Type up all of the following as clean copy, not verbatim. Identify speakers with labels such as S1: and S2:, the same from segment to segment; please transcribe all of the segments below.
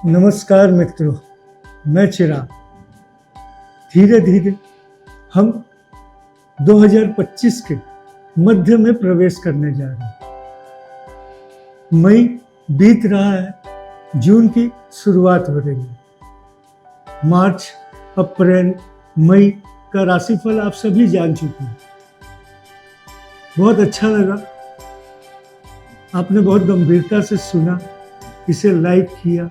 S1: नमस्कार मित्रों, मैं चिराग। धीरे धीरे हम 2025 के मध्य में प्रवेश करने जा रहे हैं। मई बीत रहा है, जून की शुरुआत हो रही है। मार्च, अप्रैल, मई का राशिफल आप सभी जान चुके हैं। बहुत अच्छा लगा, आपने बहुत गंभीरता से सुना, इसे लाइक किया,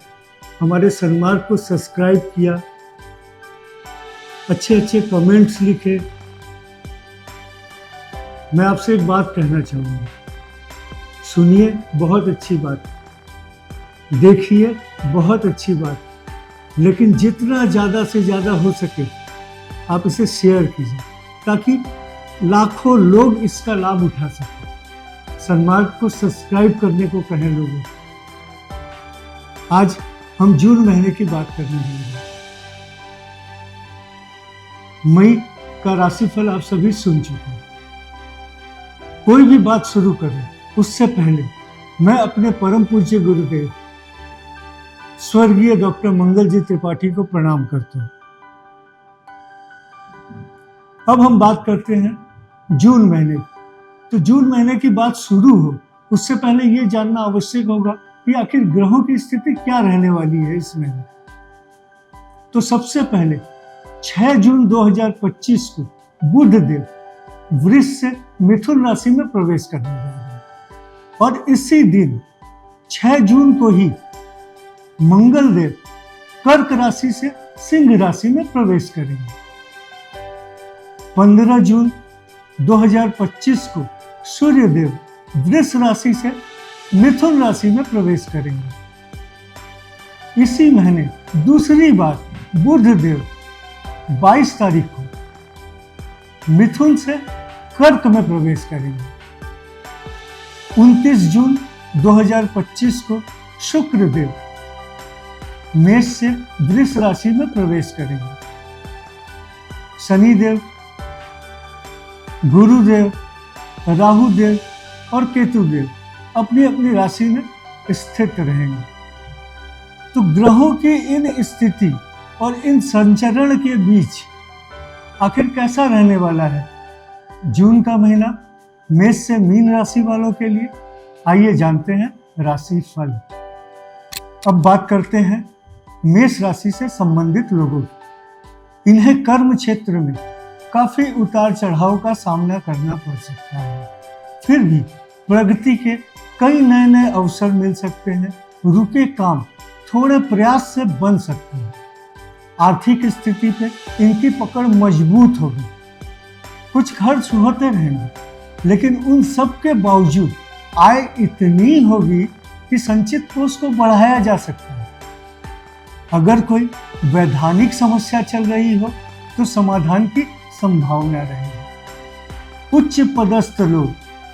S1: हमारे सन्मार्ग को सब्सक्राइब किया, अच्छे अच्छे कमेंट्स लिखे। मैं आपसे एक बात कहना चाहूँगा, सुनिए, बहुत अच्छी बात, देखिए, बहुत अच्छी बात, लेकिन जितना ज़्यादा से ज़्यादा हो सके आप इसे शेयर कीजिए ताकि लाखों लोग इसका लाभ उठा सकें। सन्मार्ग को सब्सक्राइब करने को कहें लोगों। आज हम जून महीने की बात करने जा रहे हैं। मई का राशिफल आप सभी सुन चुके हैं। कोई भी बात शुरू करें उससे पहले मैं अपने परम पूज्य गुरुदेव स्वर्गीय डॉक्टर मंगल जी त्रिपाठी को प्रणाम करता हूं। अब हम बात करते हैं जून महीने की। तो जून महीने की बात शुरू हो उससे पहले ये जानना आवश्यक होगा कि आखिर ग्रहों की स्थिति क्या रहने वाली है इस महीने। तो सबसे पहले 6 जून 2025 को बुध देव वृष से मिथुन राशि में प्रवेश करने जा रहे हैं और इसी दिन 6 जून को ही मंगल देव कर्क राशि से सिंह राशि में प्रवेश करेंगे। 15 जून 2025 को सूर्य देव वृष राशि से मिथुन राशि में प्रवेश करेंगे। इसी महीने दूसरी बार बुध देव 22 तारीख को मिथुन से कर्क में प्रवेश करेंगे। 29 जून 2025 को शुक्र देव मेष से वृष राशि में प्रवेश करेंगे। शनिदेव, गुरुदेव, राहुदेव और केतुदेव अपनी अपनी राशि में स्थित रहेंगे। तो ग्रहों की इन स्थिति और इन संचरण के बीच आखिर कैसा रहने वाला है जून का महीना मेष से मीन राशि वालों के लिए। आइए जानते हैं राशिफल। अब बात करते हैं मेष राशि से संबंधित लोगों की। इन्हें कर्म क्षेत्र में काफी उतार चढ़ाव का सामना करना पड़ सकता है, फिर भी प्रगति के कई नए नए अवसर मिल सकते हैं। रुके काम थोड़े प्रयास से बन सकते हैं। आर्थिक स्थिति पे इनकी पकड़ मजबूत होगी। कुछ खर्च होते रहेंगे, लेकिन उन सब के बावजूद आय इतनी होगी कि संचित कोष को बढ़ाया जा सकता है। अगर कोई वैधानिक समस्या चल रही हो तो समाधान की संभावना रहेगी। उच्च पदस्थ लोग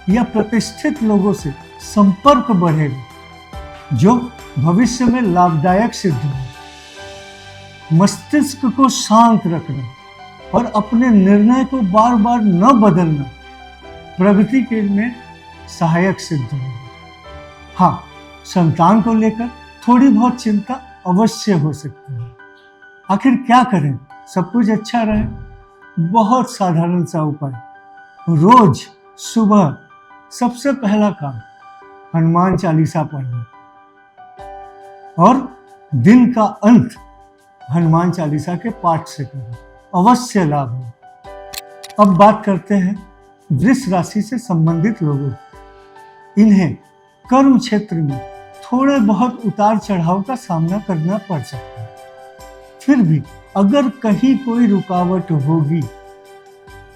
S1: या प्रतिष्ठित लोगों से संपर्क बढ़ेगा, जो भविष्य में लाभदायक सिद्ध हो। मस्तिष्क को शांत रखना और अपने निर्णय को बार बार न बदलना प्रगति के में सहायक सिद्ध होगा। हाँ, संतान को लेकर थोड़ी बहुत चिंता अवश्य हो सकती है। आखिर क्या करें सब कुछ अच्छा रहे? बहुत साधारण सा उपाय, रोज सुबह सबसे पहला काम हनुमान चालीसा पढ़ना और दिन का अंत हनुमान चालीसा के पाठ से करना, अवश्य लाभ हो। अब बात करते हैं वृष राशि से संबंधित लोगों की। इन्हें कर्म क्षेत्र में थोड़े बहुत उतार चढ़ाव का सामना करना पड़ सकता है, फिर भी अगर कहीं कोई रुकावट होगी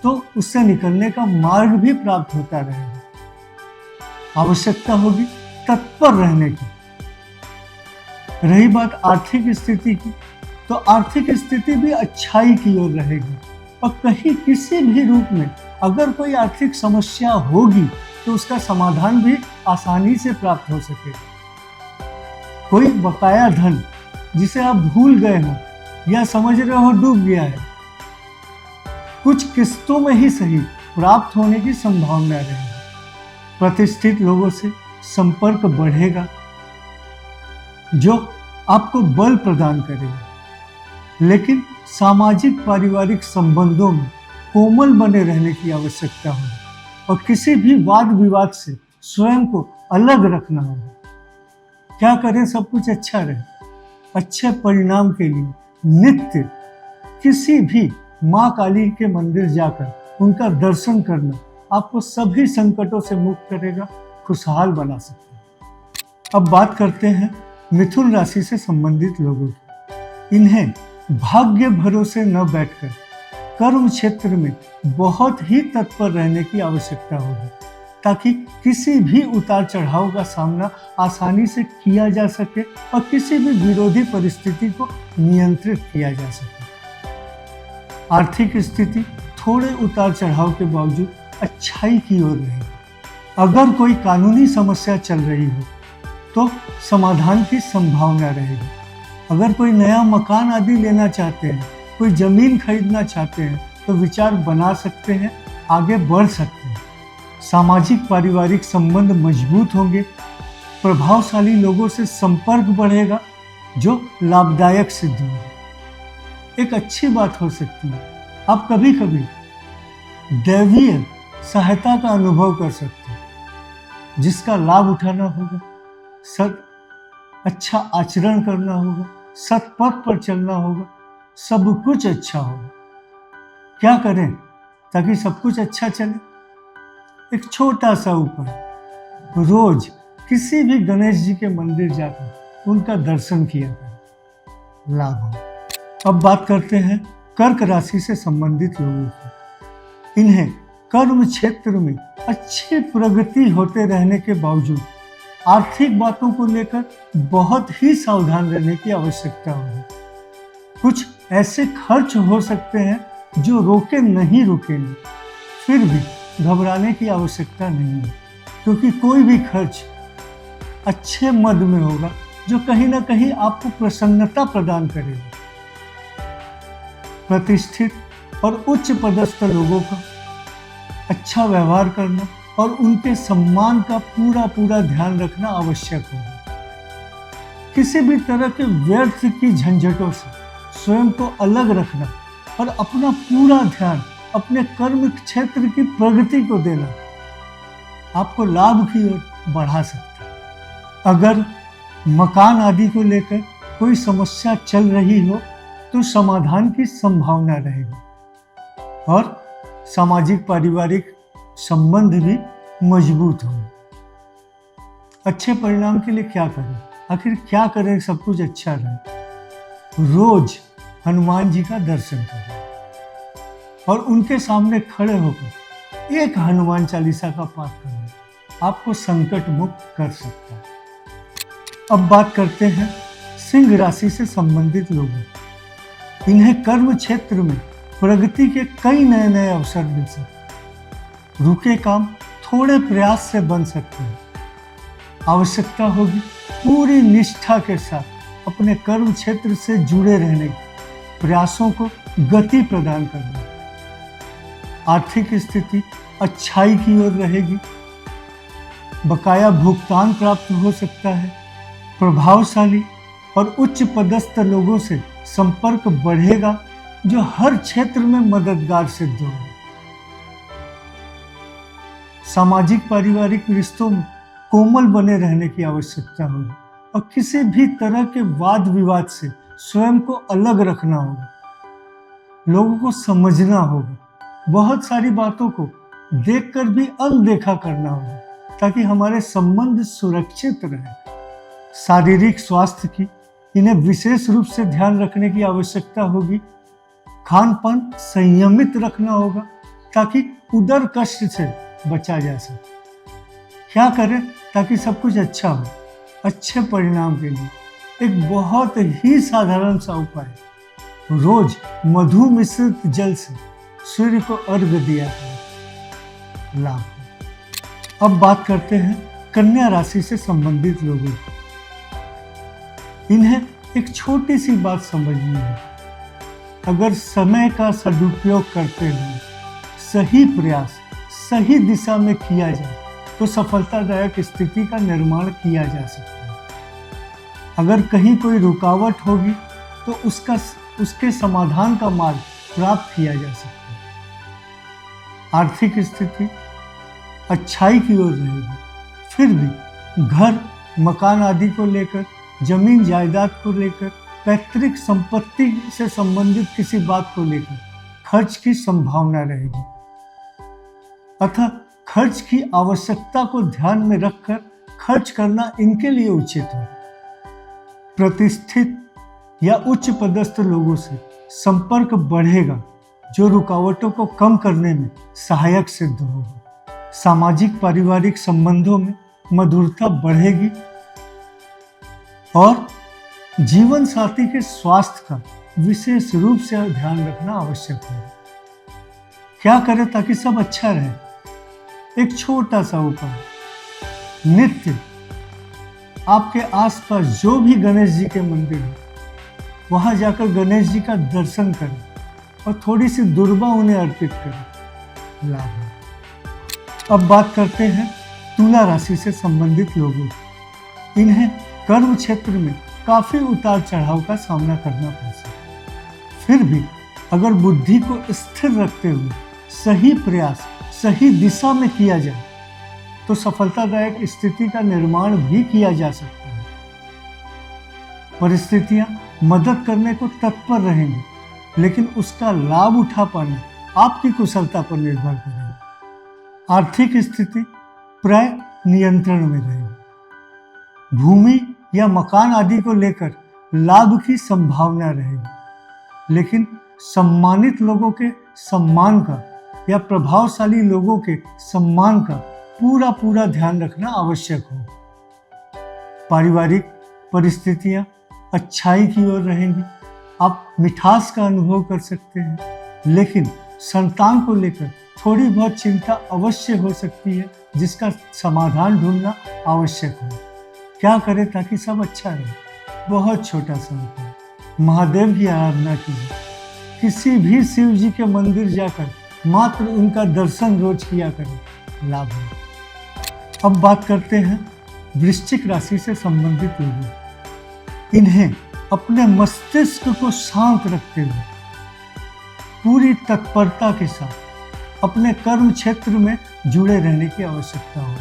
S1: तो उससे निकलने का मार्ग भी प्राप्त होता रहेगा। आवश्यकता होगी तत्पर रहने की। रही बात आर्थिक स्थिति की, तो आर्थिक स्थिति भी अच्छाई की ओर रहेगी और कहीं किसी भी रूप में अगर कोई आर्थिक समस्या होगी तो उसका समाधान भी आसानी से प्राप्त हो सकेगा। कोई बकाया धन जिसे आप भूल गए हो या समझ रहे हो डूब गया है, कुछ किस्तों में ही सही प्राप्त होने की संभावना रहेगी। प्रतिष्ठित लोगों से संपर्क बढ़ेगा, जो आपको बल प्रदान करेगा। लेकिन सामाजिक पारिवारिक संबंधों में कोमल बने रहने की आवश्यकता होगी और किसी भी वाद विवाद से स्वयं को अलग रखना होगा। क्या करें सब कुछ अच्छा रहे? अच्छे परिणाम के लिए नित्य किसी भी माँ काली के मंदिर जाकर उनका दर्शन करना आपको सभी संकटों से मुक्त करेगा, खुशहाल बना सकता है। अब बात करते हैं मिथुन राशि से संबंधित लोगों की। इन्हें भाग्य भरोसे न बैठकर कर्म क्षेत्र में बहुत ही तत्पर रहने की आवश्यकता होगी, ताकि किसी भी उतार चढ़ाव का सामना आसानी से किया जा सके और किसी भी विरोधी परिस्थिति को नियंत्रित किया जा सके। आर्थिक स्थिति थोड़े उतार चढ़ाव के बावजूद अच्छाई की ओर रहेगी। अगर कोई कानूनी समस्या चल रही हो तो समाधान की संभावना रहेगी। अगर कोई नया मकान आदि लेना चाहते हैं, कोई जमीन खरीदना चाहते हैं तो विचार बना सकते हैं, आगे बढ़ सकते हैं। सामाजिक पारिवारिक संबंध मजबूत होंगे, प्रभावशाली लोगों से संपर्क बढ़ेगा जो लाभदायक सिद्ध होगा। एक अच्छी बात हो सकती है, आप कभी कभी दैवीय सहायता का अनुभव कर सकते हैं, जिसका लाभ उठाना होगा। अच्छा आचरण करना होगा, सत्पथ पर चलना होगा, सब कुछ अच्छा होगा। क्या करें ताकि सब कुछ अच्छा चले? एक छोटा सा उपाय, रोज किसी भी गणेश जी के मंदिर जाकर उनका दर्शन किया करें, लाभ हो। अब बात करते हैं कर्क राशि से संबंधित लोगों की। इन्हें कर्म क्षेत्र में अच्छी प्रगति होते रहने के बावजूद आर्थिक बातों को लेकर बहुत ही सावधान रहने की आवश्यकता होगी। कुछ ऐसे खर्च हो सकते हैं जो रोके नहीं रुकेंगे, फिर भी घबराने की आवश्यकता नहीं है, क्योंकि कोई भी खर्च अच्छे मद में होगा जो कहीं ना कहीं आपको प्रसन्नता प्रदान करेगा। प्रतिष्ठित और उच्च पदस्थ लोगों का अच्छा व्यवहार करना और उनके सम्मान का पूरा ध्यान रखना आवश्यक होगा। किसी भी तरह के व्यर्थ की झंझटों से स्वयं को अलग रखना और अपना पूरा ध्यान अपने कर्म क्षेत्र की प्रगति को देना आपको लाभ की ओर बढ़ा सकता है। अगर मकान आदि को लेकर कोई समस्या चल रही हो तो समाधान की संभावना रहेगी और सामाजिक पारिवारिक संबंध भी मजबूत होंगे। अच्छे परिणाम के लिए क्या करें? आखिर क्या करें सब कुछ अच्छा रहे? रोज हनुमान जी का दर्शन करें और उनके सामने खड़े होकर एक हनुमान चालीसा का पाठ करें, आपको संकट मुक्त कर सकता है। अब बात करते हैं सिंह राशि से संबंधित लोगों। इन्हें कर्म क्षेत्र में प्रगति के कई नए अवसर मिल सकते। रुके काम थोड़े प्रयास से बन सकते हैं। आवश्यकता होगी पूरी निष्ठा के साथ अपने कर्म क्षेत्र से जुड़े रहने की, प्रयासों को गति प्रदान करना। आर्थिक स्थिति अच्छाई की ओर रहेगी, बकाया भुगतान प्राप्त हो सकता है। प्रभावशाली और उच्च पदस्थ लोगों से संपर्क बढ़ेगा जो हर क्षेत्र में मददगार सिद्ध होगा। सामाजिक पारिवारिक रिश्तों में कोमल बने रहने की आवश्यकता होगी और किसी भी तरह के वाद विवाद से स्वयं को अलग रखना होगा। लोगों को समझना होगा, बहुत सारी बातों को देखकर भी अनदेखा करना होगा ताकि हमारे संबंध सुरक्षित रहे। शारीरिक स्वास्थ्य की इन्हें विशेष रूप से ध्यान रखने की आवश्यकता होगी। खान पान संयमित रखना होगा ताकि उदर कष्ट से बचा जा सके। क्या करें ताकि सब कुछ अच्छा हो? अच्छे परिणाम के लिए एक बहुत ही साधारण सा उपाय, रोज मधु मिश्रित जल से सूर्य को अर्घ्य दिया करें, लाभ हो। अब बात करते हैं कन्या राशि से संबंधित लोगों की। इन्हें एक छोटी सी बात समझनी है, अगर समय का सदुपयोग करते हुए सही प्रयास सही दिशा में किया जाए तो सफलतादायक स्थिति का निर्माण किया जा सकता है। अगर कहीं कोई रुकावट होगी तो उसके समाधान का मार्ग प्राप्त किया जा सकता है। आर्थिक स्थिति अच्छाई की ओर रहेगी, फिर भी घर मकान आदि को लेकर, जमीन जायदाद को लेकर, पैतृक संपत्ति से संबंधित किसी बात को लेकर खर्च की संभावना रहेगी। अतः खर्च की आवश्यकता को ध्यान में रखकर खर्च करना इनके लिए उचित है। प्रतिष्ठित या उच्च पदस्थ लोगों से संपर्क बढ़ेगा, जो रुकावटों को कम करने में सहायक सिद्ध होगा। सामाजिक पारिवारिक संबंधों में मधुरता बढ़ेगी और जीवन साथी के स्वास्थ्य का विशेष रूप से ध्यान रखना आवश्यक है। क्या करें ताकि सब अच्छा रहे? एक छोटा सा उपाय, नित्य आपके आसपास जो भी गणेश जी के मंदिर है, वहां जाकर गणेश जी का दर्शन करें और थोड़ी सी दुर्बा उन्हें अर्पित करें, लाभ है। अब बात करते हैं तुला राशि से संबंधित लोगों की। इन्हें कर्म क्षेत्र में काफी उतार चढ़ाव का सामना करना पड़ सकता है। फिर भी अगर बुद्धि को स्थिर रखते हुए सही प्रयास सही दिशा में किया जाए तो सफलतादायक स्थिति का निर्माण भी किया जा सकता है। परिस्थितियां मदद करने को तत्पर रहेंगी, लेकिन उसका लाभ उठा पाना आपकी कुशलता पर निर्भर करेगा। आर्थिक स्थिति प्राय नियंत्रण में रहेगी। भूमि या मकान आदि को लेकर लाभ की संभावना रहेगी, लेकिन सम्मानित लोगों के सम्मान का या प्रभावशाली लोगों के सम्मान का पूरा ध्यान रखना आवश्यक हो। पारिवारिक परिस्थितियां अच्छाई की ओर रहेंगी। आप मिठास का अनुभव कर सकते हैं, लेकिन संतान को लेकर थोड़ी बहुत चिंता अवश्य हो सकती है, जिसका समाधान ढूंढना आवश्यक हो। क्या करें ताकि सब अच्छा रहे? बहुत छोटा सा उपाय, महादेव की आराधना कीजिए। किसी भी शिव जी के मंदिर जाकर मात्र उनका दर्शन रोज किया करें, लाभ है। अब बात करते हैं वृश्चिक राशि से संबंधित लोगों। इन्हें अपने मस्तिष्क को शांत रखते हुए पूरी तत्परता के साथ अपने कर्म क्षेत्र में जुड़े रहने की आवश्यकता हो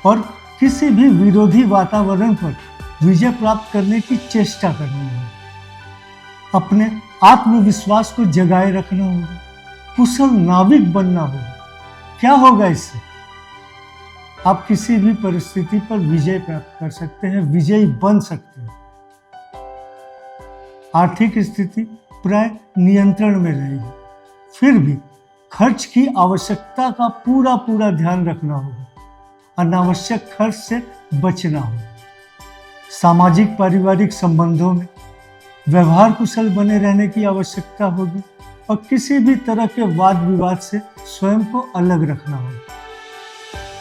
S1: और किसी भी विरोधी वातावरण पर विजय प्राप्त करने की चेष्टा करनी है। अपने आत्मविश्वास को जगाए रखना होगा, कुशल नाविक बनना होगा। क्या होगा इससे? आप किसी भी परिस्थिति पर विजय प्राप्त कर सकते हैं, विजयी बन सकते हैं। आर्थिक स्थिति प्राय नियंत्रण में रहेगी, फिर भी खर्च की आवश्यकता का पूरा ध्यान रखना होगा। अनावश्यक खर्च से बचना होगा। सामाजिक पारिवारिक संबंधों में व्यवहार कुशल बने रहने की आवश्यकता होगी और किसी भी तरह के वाद विवाद से स्वयं को अलग रखना होगा।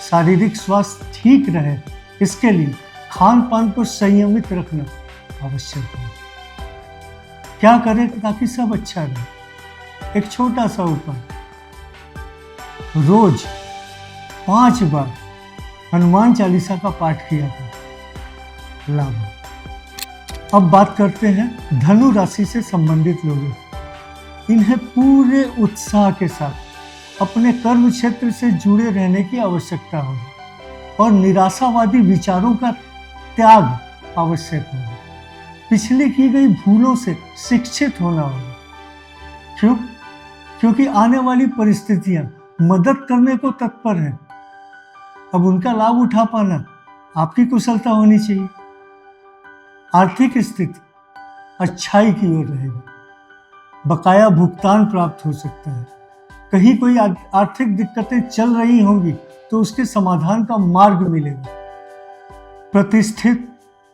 S1: शारीरिक स्वास्थ्य ठीक रहे, इसके लिए खान पान को संयमित रखना आवश्यक है। क्या करें ताकि सब अच्छा रहे? एक छोटा सा उपाय, रोज 5 बार हनुमान चालीसा का पाठ किया था, लाभ। अब बात करते हैं धनु राशि से संबंधित लोगों। इन्हें पूरे उत्साह के साथ अपने कर्म क्षेत्र से जुड़े रहने की आवश्यकता होगी और निराशावादी विचारों का त्याग आवश्यक होगा। पिछले की गई भूलों से शिक्षित होना होगा। क्यों? क्योंकि आने वाली परिस्थितियां मदद करने को तत्पर हैं। अब उनका लाभ उठा पाना आपकी कुशलता होनी चाहिए। आर्थिक स्थिति अच्छाई की ओर रहेगी। बकाया भुगतान प्राप्त हो सकता है। कहीं कोई आर्थिक दिक्कतें चल रही होंगी तो उसके समाधान का मार्ग मिलेगा। प्रतिष्ठित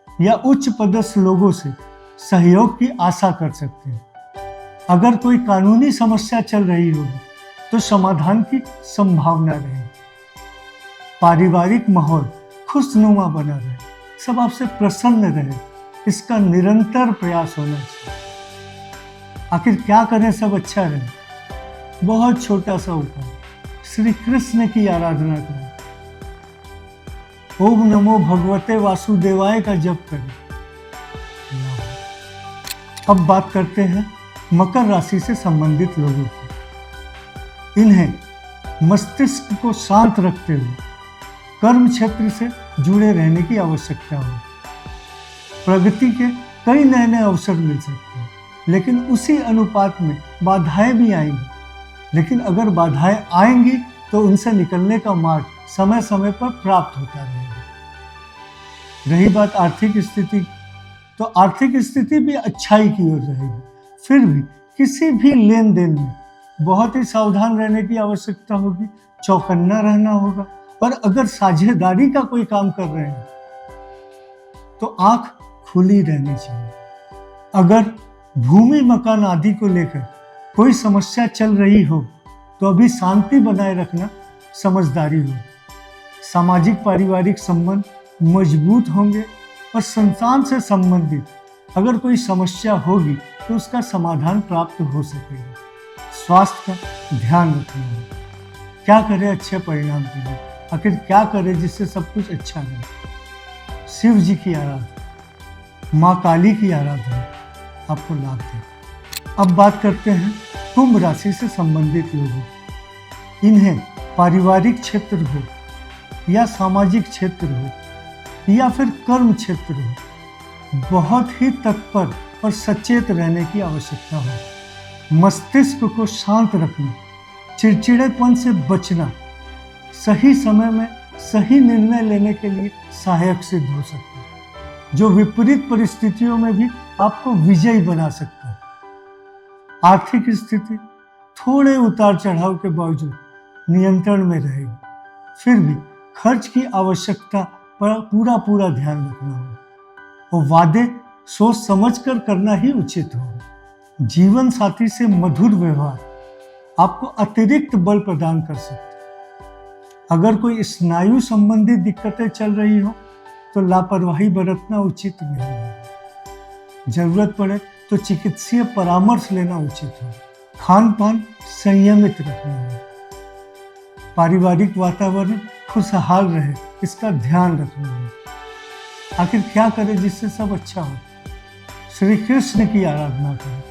S1: या उच्च पदस्थ लोगों से सहयोग की आशा कर सकते हैं। अगर कोई कानूनी समस्या चल रही होगी तो समाधान की संभावना रहेगी। पारिवारिक माहौल खुशनुमा बना रहे, सब आपसे प्रसन्न रहे, इसका निरंतर प्रयास होना चाहिए। आखिर क्या करें सब अच्छा रहे? बहुत छोटा सा उपाय, श्री कृष्ण की आराधना करें। ओम नमो भगवते वासुदेवाय का जप करें। अब बात करते हैं मकर राशि से संबंधित लोगों की। इन्हें मस्तिष्क को शांत रखते हुए कर्म क्षेत्र से जुड़े रहने की आवश्यकता है। प्रगति के कई नए नए अवसर मिल सकते हैं, लेकिन उसी अनुपात में बाधाएं भी आएंगी। लेकिन अगर बाधाएं आएंगी तो उनसे निकलने का मार्ग समय समय पर प्राप्त होता रहेगा। रही बात आर्थिक स्थिति, तो आर्थिक स्थिति भी अच्छाई की ओर रहेगी। फिर भी किसी भी लेन देन में बहुत ही सावधान रहने की आवश्यकता होगी, चौकन्ना रहना होगा। और अगर साझेदारी का कोई काम कर रहे हैं तो आंख खुली रहनी चाहिए। अगर भूमि मकान आदि को लेकर कोई समस्या चल रही हो तो अभी शांति बनाए रखना समझदारी हो। सामाजिक पारिवारिक संबंध मजबूत होंगे और संतान से संबंधित अगर कोई समस्या होगी तो उसका समाधान प्राप्त हो सकेगा। स्वास्थ्य का ध्यान रखना है। क्या करें अच्छे परिणाम के लिए, आखिर क्या करें जिससे सब कुछ अच्छा रहे। शिव जी की आराधना, माँ काली की आराधना आपको लाभ दे। अब बात करते हैं कुंभ राशि से संबंधित लोगों। इन्हें पारिवारिक क्षेत्र हो या सामाजिक क्षेत्र हो या फिर कर्म क्षेत्र हो, बहुत ही तत्पर और सचेत रहने की आवश्यकता हो। मस्तिष्क को शांत रखना, चिड़चिड़ेपन से बचना सही समय में सही निर्णय लेने के लिए सहायक सिद्ध हो सकता है, जो विपरीत परिस्थितियों में भी आपको विजयी बना सकता है। आर्थिक स्थिति थोड़े उतार चढ़ाव के बावजूद नियंत्रण में रहेगी। फिर भी खर्च की आवश्यकता पर पूरा ध्यान रखना होगा और वादे सोच समझ कर करना ही उचित होगा। जीवन साथी से मधुर व्यवहार आपको अतिरिक्त बल प्रदान कर सकता है। अगर कोई स्नायु संबंधी दिक्कतें चल रही हो तो लापरवाही बरतना उचित नहीं है। जरूरत पड़े तो चिकित्सीय परामर्श लेना उचित है। खान पान संयमित रखना है। पारिवारिक वातावरण खुशहाल रहे, इसका ध्यान रखना है। आखिर क्या करें जिससे सब अच्छा हो। श्री कृष्ण की आराधना करें,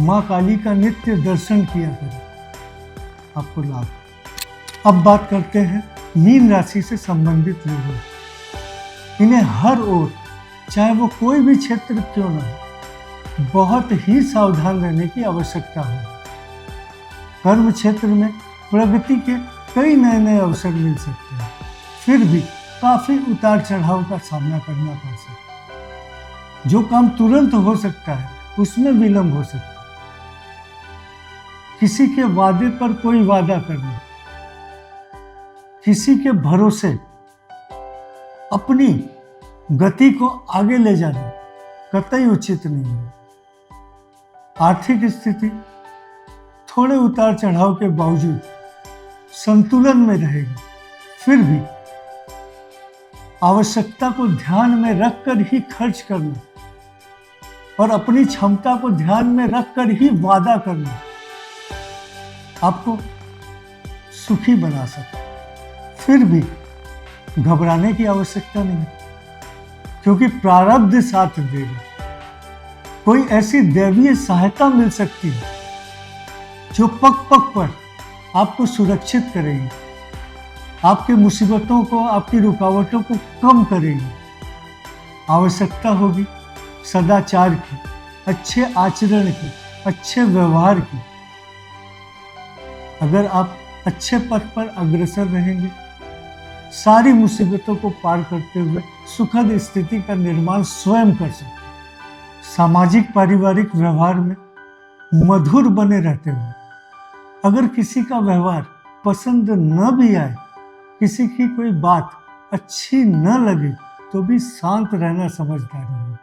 S1: माँ काली का नित्य दर्शन किया करें, आपको लाभ। अब बात करते हैं मीन राशि से संबंधित लोगों। इन्हें हर ओर, चाहे वो कोई भी क्षेत्र क्यों न हो, बहुत ही सावधान रहने की आवश्यकता है। कर्म क्षेत्र में प्रगति के कई नए नए अवसर मिल सकते हैं, फिर भी काफी उतार चढ़ाव का सामना करना पड़ सकता है। जो काम तुरंत हो सकता है उसमें विलंब हो सकता है। किसी के वादे पर कोई वादा करना, किसी के भरोसे अपनी गति को आगे ले जाना कतई उचित नहीं है। आर्थिक स्थिति थोड़े उतार चढ़ाव के बावजूद संतुलन में रहेगी। फिर भी आवश्यकता को ध्यान में रखकर ही खर्च करना और अपनी क्षमता को ध्यान में रखकर ही वादा करना आपको सुखी बना सकता है। फिर भी घबराने की आवश्यकता नहीं, क्योंकि प्रारब्ध साथ देगा। कोई ऐसी दैवीय सहायता मिल सकती है जो पग पग पर आपको सुरक्षित करेगी, आपके मुसीबतों को, आपकी रुकावटों को कम करेगी। आवश्यकता होगी सदाचार की, अच्छे आचरण की, अच्छे व्यवहार की। अगर आप अच्छे पथ पर अग्रसर रहेंगे, सारी मुसीबतों को पार करते हुए सुखद स्थिति का निर्माण स्वयं कर सकते हैं। सामाजिक पारिवारिक व्यवहार में मधुर बने रहते हुए अगर किसी का व्यवहार पसंद न भी आए, किसी की कोई बात अच्छी न लगे, तो भी शांत रहना समझदारी है।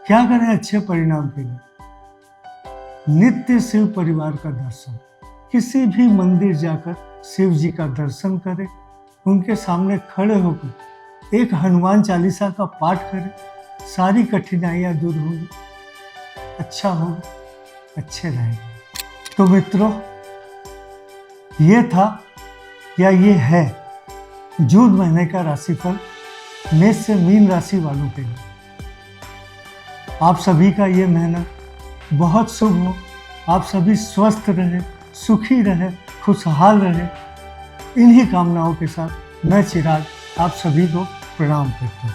S1: क्या करें अच्छे परिणाम के लिए? नित्य शिव परिवार का दर्शन, किसी भी मंदिर जाकर शिव जी का दर्शन करें, उनके सामने खड़े होकर एक हनुमान चालीसा का पाठ करें, सारी कठिनाइयां दूर होंगी, अच्छा होगा, अच्छे रहेंगे। तो मित्रों, ये था या ये है जून महीने का राशिफल मेष से मीन राशि वालों के लिए। आप सभी का ये महीना बहुत शुभ हो। आप सभी स्वस्थ रहें, सुखी रहें, खुशहाल रहें। इन्हीं कामनाओं के साथ मैं चिराग आप सभी को प्रणाम करता हूँ।